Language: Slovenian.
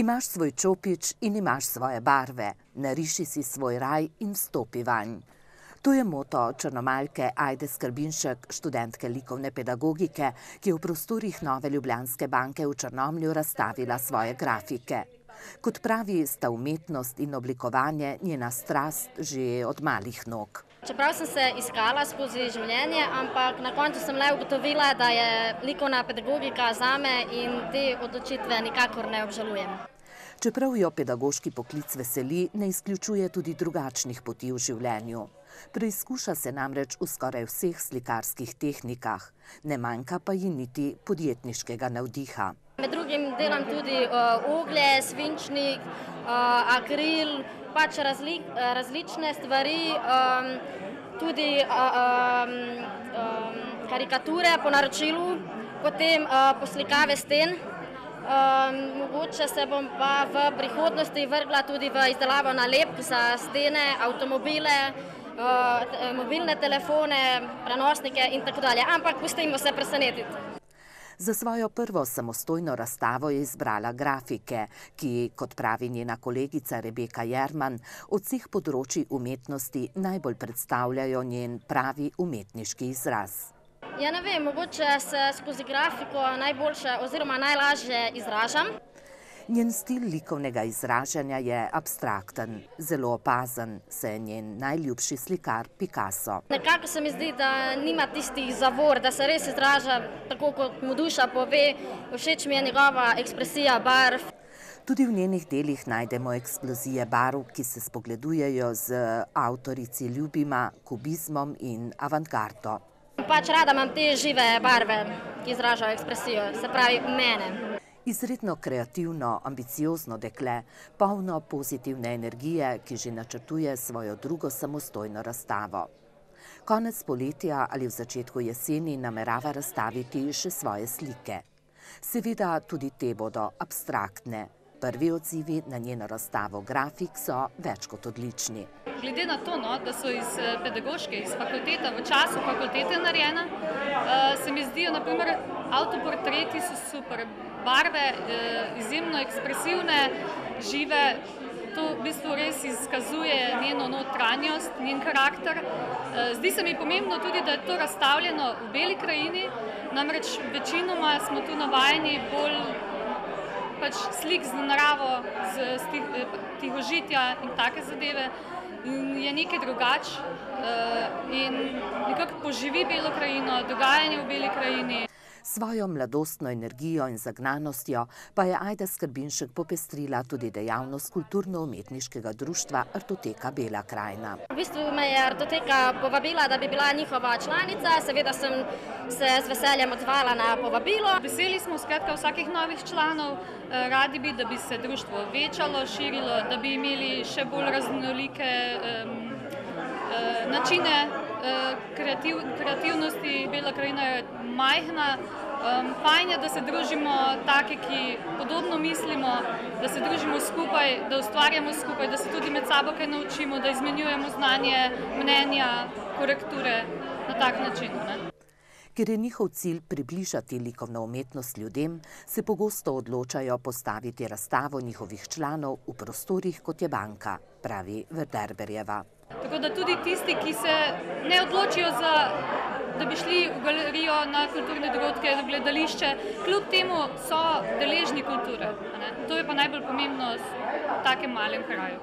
Imaš svoj čopič in imaš svoje barve. Nariši si svoj raj in vstopi vanj. To je moto črnomaljke Ajde Skrbinšek, študentke likovne pedagogike, ki je v prostorih Nove Ljubljanske banke v Črnomlju razstavila svoje grafike. Kot pravi, sta umetnost in oblikovanje njena strast že od malih nog. Čeprav sem se iskala skozi življenje, ampak na koncu sem le ugotovila, da je likovna pedagogika zame in te odločitve nikakor ne obžalujem. Čeprav jo pedagoški poklic veseli, ne izključuje tudi drugačnih poti v življenju. Preizkuša se namreč v skoraj vseh slikarskih tehnikah, ne manjka pa ji niti podjetniškega navdiha. Med drugim delam tudi oglje, svinčnik, akril, pač različne stvari, tudi karikature po naročilu, potem poslikave sten. Mogoče se bom pa v prihodnosti vrgla tudi v izdelavo nalepk za stene, avtomobile, mobilne telefone, prenosnike in tako dalje, ampak pustimo se presenetiti. Za svojo prvo samostojno razstavo je izbrala grafike, ki, kot pravi njena kolegica Rebeka Jerman, od vseh področij umetnosti najbolj predstavljajo njen pravi umetniški izraz. Ja, ne vem, mogoče se skozi grafiko najboljše oziroma najlažje izražam. Njen stil likovnega izražanja je abstrakten, zelo opazen, se je njen najljubši slikar Picasso. Nekako se mi zdi, da nima tistih zavor, da se res izraža tako, kot mu duša pove. Všeč mi je njegova ekspresija barv. Tudi v njenih delih najdemo eksplozije barv, ki se spogledujejo z avtorici ljubima kubizmom in avantgardo. Pač rada imam te žive barve, ki izražajo ekspresijo, se pravi mene. Izredno kreativno, ambiciozno dekle, polno pozitivne energije, ki že načrtuje svojo drugo samostojno razstavo. Konec poletja ali v začetku jeseni namerava razstaviti še svoje slike. Seveda tudi te bodo abstraktne. Prvi odzivi na njeno razstavo grafik so več kot odlični. Glede na to, da so iz pedagoške, iz fakultete, v času fakultete narejena, se mi zdijo, na primer, avtoportreti so super, barve izjemno ekspresivne, žive. To v bistvu res izkazuje njeno notranjost, njen karakter. Zdi se mi pomembno tudi, da je to razstavljeno v Beli krajini, namreč večinoma smo tu navajeni bolj slik z naravo, z tihožitja in take zadeve. In je nekaj drugače in nekako poživi Belo krajino, dogajanje v Beli krajini. Svojo mladostno energijo in zagnanostjo pa je Ajda Skrbinšek popestrila tudi dejavnost kulturno-umetniškega društva Artoteka Bela krajina. V bistvu me je Artoteka povabila, da bi bila njihova članica, seveda sem se z veseljem odzvala na povabilo. Veseli smo skratka vsakih novih članov, radi bi, da bi se društvo večalo, širilo, da bi imeli še bolj raznolike načine kreativnosti. Bela krajina je majhna, fajn je, da se družimo take, ki podobno mislimo, da se družimo skupaj, da ustvarjamo skupaj, da se tudi med sabo kaj naučimo, da izmenjujemo znanje, mnenja, korekture na tak način. Ker je njihov cilj približati likovno umetnost ljudem, se pogosto odločajo postaviti razstavo njihovih članov v prostorih, kot je banka, pravi Verderberjeva. Tako da tudi tisti, ki se ne odločijo, da bi šli v galerijo, na kulturne dogodke, na gledališče, kljub temu so deležni kulture. To je pa najbolj pomembno v takem malem kraju.